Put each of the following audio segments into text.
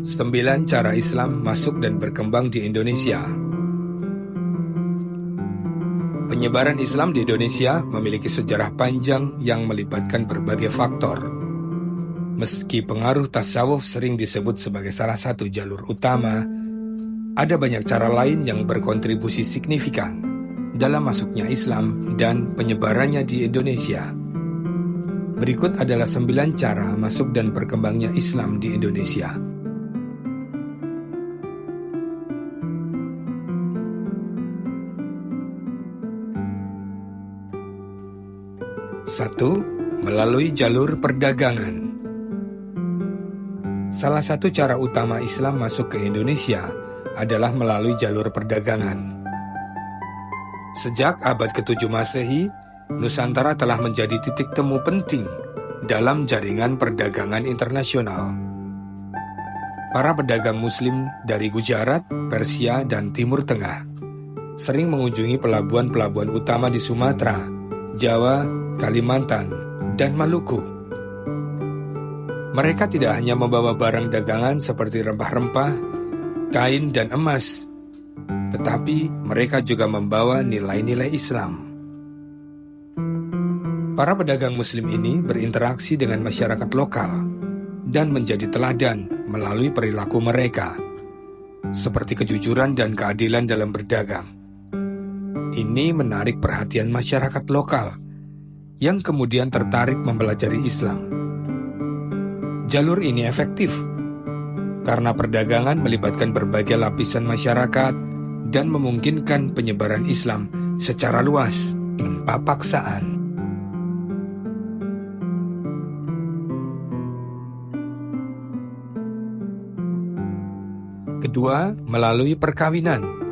9 cara Islam masuk dan berkembang di Indonesia. Penyebaran Islam di Indonesia memiliki sejarah panjang yang melibatkan berbagai faktor. Meski pengaruh tasawuf sering disebut sebagai salah satu jalur utama, ada banyak cara lain yang berkontribusi signifikan dalam masuknya Islam dan penyebarannya di Indonesia. Berikut adalah 9 cara masuk dan berkembangnya Islam di Indonesia. 1. Melalui jalur perdagangan. Salah satu cara utama Islam masuk ke Indonesia adalah melalui jalur perdagangan. Sejak abad ke-7 Masehi, Nusantara telah menjadi titik temu penting dalam jaringan perdagangan internasional. Para pedagang Muslim dari Gujarat, Persia, dan Timur Tengah sering mengunjungi pelabuhan-pelabuhan utama di Sumatera, Jawa, Kalimantan, dan Maluku. Mereka tidak hanya membawa barang dagangan seperti rempah-rempah, kain, dan emas, tetapi mereka juga membawa nilai-nilai Islam. Para pedagang Muslim ini berinteraksi dengan masyarakat lokal dan menjadi teladan melalui perilaku mereka, seperti kejujuran dan keadilan dalam berdagang. Ini menarik perhatian masyarakat lokal yang kemudian tertarik mempelajari Islam. Jalur ini efektif karena perdagangan melibatkan berbagai lapisan masyarakat dan memungkinkan penyebaran Islam secara luas tanpa paksaan. Kedua, melalui perkawinan.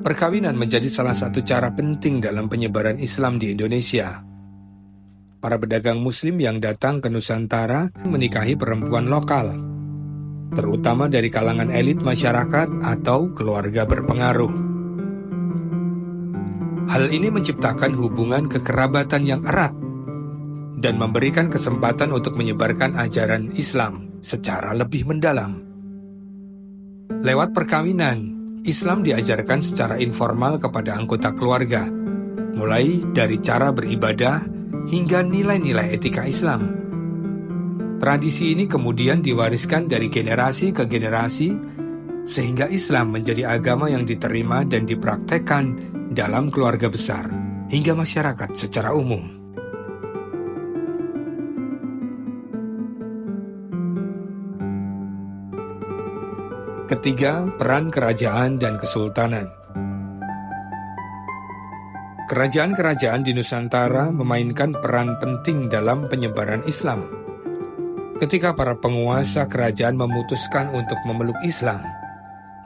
Perkawinan menjadi salah satu cara penting dalam penyebaran Islam di Indonesia. Para pedagang Muslim yang datang ke Nusantara menikahi perempuan lokal, terutama dari kalangan elit masyarakat atau keluarga berpengaruh. Hal ini menciptakan hubungan kekerabatan yang erat dan memberikan kesempatan untuk menyebarkan ajaran Islam secara lebih mendalam. Lewat perkawinan, Islam diajarkan secara informal kepada anggota keluarga, mulai dari cara beribadah hingga nilai-nilai etika Islam. Tradisi ini kemudian diwariskan dari generasi ke generasi, sehingga Islam menjadi agama yang diterima dan dipraktekkan dalam keluarga besar hingga masyarakat secara umum. Ketiga, peran kerajaan dan kesultanan. Kerajaan-kerajaan di Nusantara memainkan peran penting dalam penyebaran Islam. Ketika para penguasa kerajaan memutuskan untuk memeluk Islam,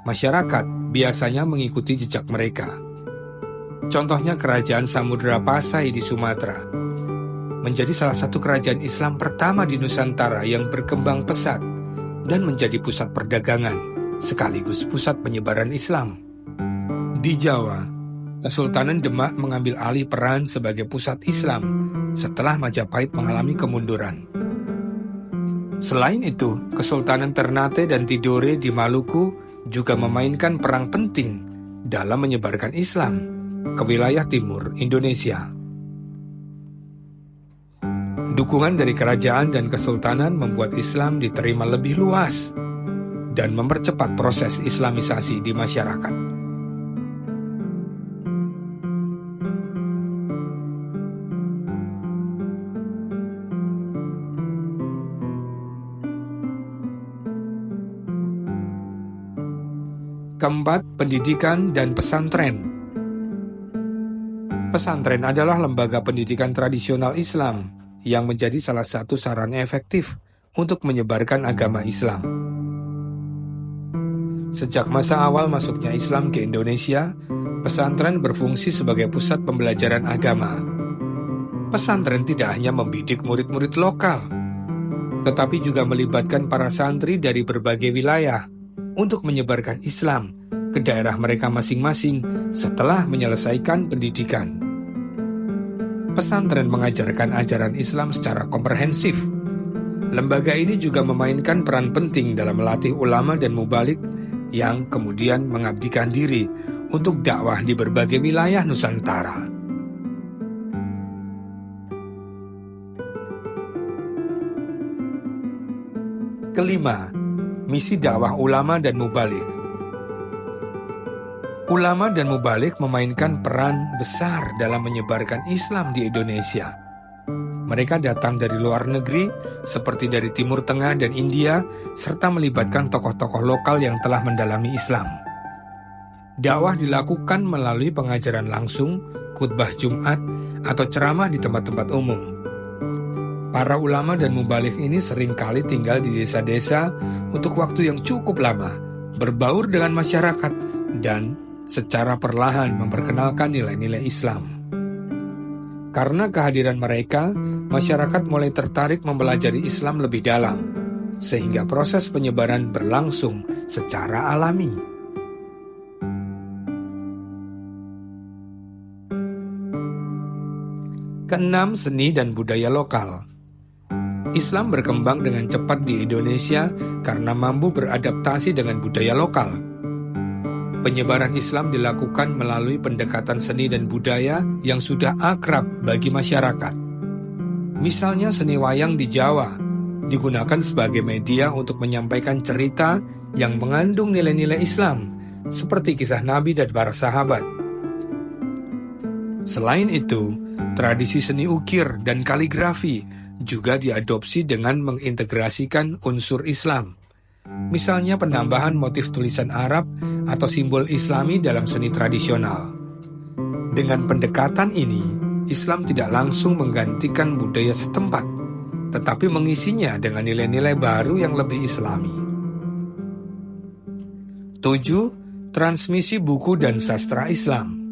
masyarakat biasanya mengikuti jejak mereka. Contohnya kerajaan Samudra Pasai di Sumatera menjadi salah satu kerajaan Islam pertama di Nusantara yang berkembang pesat dan menjadi pusat perdagangan sekaligus pusat penyebaran Islam. Di Jawa, Kesultanan Demak mengambil alih peran sebagai pusat Islam setelah Majapahit mengalami kemunduran. Selain itu, Kesultanan Ternate dan Tidore di Maluku juga memainkan peran penting dalam menyebarkan Islam ke wilayah timur Indonesia. Dukungan dari kerajaan dan kesultanan membuat Islam diterima lebih luas dan mempercepat proses Islamisasi di masyarakat. Keempat, pendidikan dan pesantren. Pesantren adalah lembaga pendidikan tradisional Islam yang menjadi salah satu sarana efektif untuk menyebarkan agama Islam. Sejak masa awal masuknya Islam ke Indonesia, pesantren berfungsi sebagai pusat pembelajaran agama. Pesantren tidak hanya membidik murid-murid lokal, tetapi juga melibatkan para santri dari berbagai wilayah untuk menyebarkan Islam ke daerah mereka masing-masing setelah menyelesaikan pendidikan. Pesantren mengajarkan ajaran Islam secara komprehensif Lembaga ini juga memainkan peran penting dalam melatih ulama dan mubalik yang kemudian mengabdikan diri untuk dakwah di berbagai wilayah Nusantara. Kelima, misi dakwah ulama dan mubalik. Ulama dan mubalik memainkan peran besar dalam menyebarkan Islam di Indonesia. Mereka datang dari luar negeri, seperti dari Timur Tengah dan India, serta melibatkan tokoh-tokoh lokal yang telah mendalami Islam. Dakwah dilakukan melalui pengajaran langsung, khutbah Jumat, atau ceramah di tempat-tempat umum. Para ulama dan mubalik ini seringkali tinggal di desa-desa untuk waktu yang cukup lama, berbaur dengan masyarakat, dan secara perlahan memperkenalkan nilai-nilai Islam. Karena kehadiran mereka, masyarakat mulai tertarik mempelajari Islam lebih dalam, sehingga proses penyebaran berlangsung secara alami. Keenam, seni dan budaya lokal. Islam berkembang dengan cepat di Indonesia karena mampu beradaptasi dengan budaya lokal. Penyebaran Islam dilakukan melalui pendekatan seni dan budaya yang sudah akrab bagi masyarakat. Misalnya seni wayang di Jawa, digunakan sebagai media untuk menyampaikan cerita yang mengandung nilai-nilai Islam, seperti kisah Nabi dan para sahabat. Selain itu, tradisi seni ukir dan kaligrafi juga diadopsi dengan mengintegrasikan unsur Islam. Misalnya penambahan motif tulisan Arab atau simbol Islami dalam seni tradisional. Dengan pendekatan ini, Islam tidak langsung menggantikan budaya setempat, tetapi mengisinya dengan nilai-nilai baru yang lebih Islami. 7. Transmisi buku dan sastra Islam.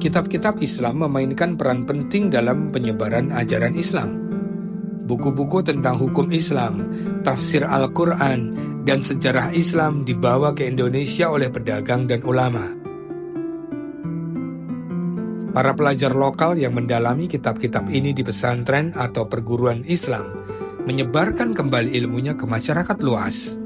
Kitab-kitab Islam memainkan peran penting dalam penyebaran ajaran Islam. Buku-buku tentang hukum Islam, tafsir Al-Quran, dan sejarah Islam dibawa ke Indonesia oleh pedagang dan ulama. Para pelajar lokal yang mendalami kitab-kitab ini di pesantren atau perguruan Islam menyebarkan kembali ilmunya ke masyarakat luas.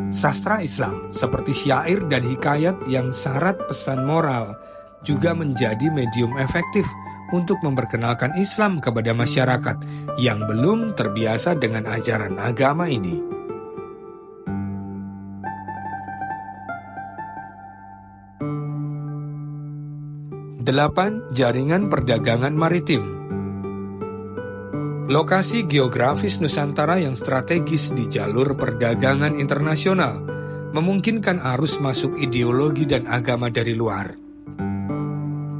Sastra Islam seperti syair dan hikayat yang syarat pesan moral juga menjadi medium efektif untuk memperkenalkan Islam kepada masyarakat yang belum terbiasa dengan ajaran agama ini. 8. Jaringan perdagangan maritim. Lokasi geografis Nusantara yang strategis di jalur perdagangan internasional memungkinkan arus masuk ideologi dan agama dari luar.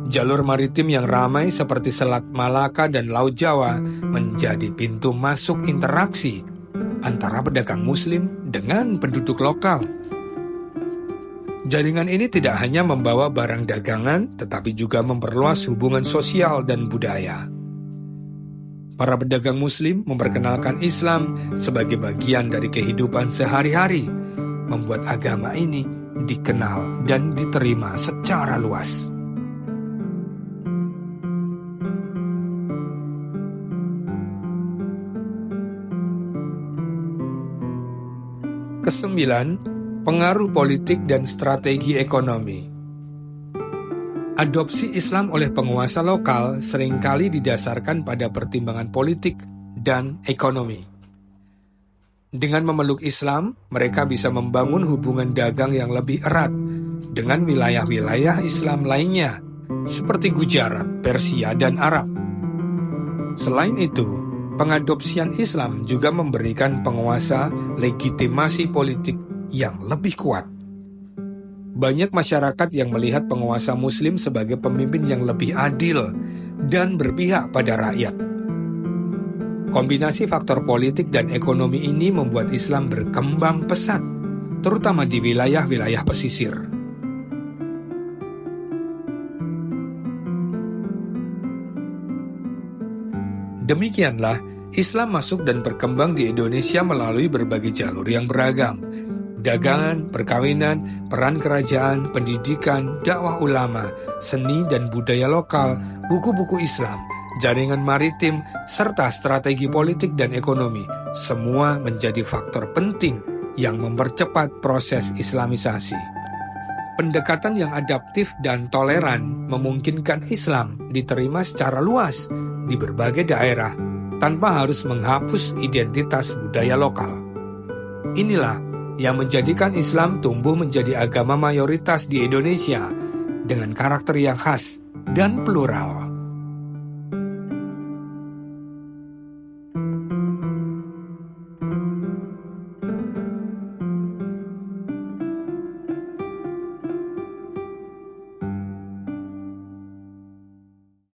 Jalur maritim yang ramai seperti Selat Malaka dan Laut Jawa menjadi pintu masuk interaksi antara pedagang Muslim dengan penduduk lokal. Jaringan ini tidak hanya membawa barang dagangan, tetapi juga memperluas hubungan sosial dan budaya. Para pedagang Muslim memperkenalkan Islam sebagai bagian dari kehidupan sehari-hari, membuat agama ini dikenal dan diterima secara luas. Kesembilan, pengaruh politik dan strategi ekonomi. Adopsi Islam oleh penguasa lokal seringkali didasarkan pada pertimbangan politik dan ekonomi. Dengan memeluk Islam, mereka bisa membangun hubungan dagang yang lebih erat dengan wilayah-wilayah Islam lainnya, seperti Gujarat, Persia, dan Arab. Selain itu, pengadopsian Islam juga memberikan penguasa legitimasi politik yang lebih kuat. Banyak masyarakat yang melihat penguasa Muslim sebagai pemimpin yang lebih adil dan berpihak pada rakyat. Kombinasi faktor politik dan ekonomi ini membuat Islam berkembang pesat, terutama di wilayah-wilayah pesisir. Demikianlah, Islam masuk dan berkembang di Indonesia melalui berbagai jalur yang beragam. Dagangan, perkawinan, peran kerajaan, pendidikan, dakwah ulama, seni dan budaya lokal, buku-buku Islam, jaringan maritim, serta strategi politik dan ekonomi, semua menjadi faktor penting yang mempercepat proses Islamisasi. Pendekatan yang adaptif dan toleran memungkinkan Islam diterima secara luas di berbagai daerah tanpa harus menghapus identitas budaya lokal. Inilah yang menjadikan Islam tumbuh menjadi agama mayoritas di Indonesia dengan karakter yang khas dan plural.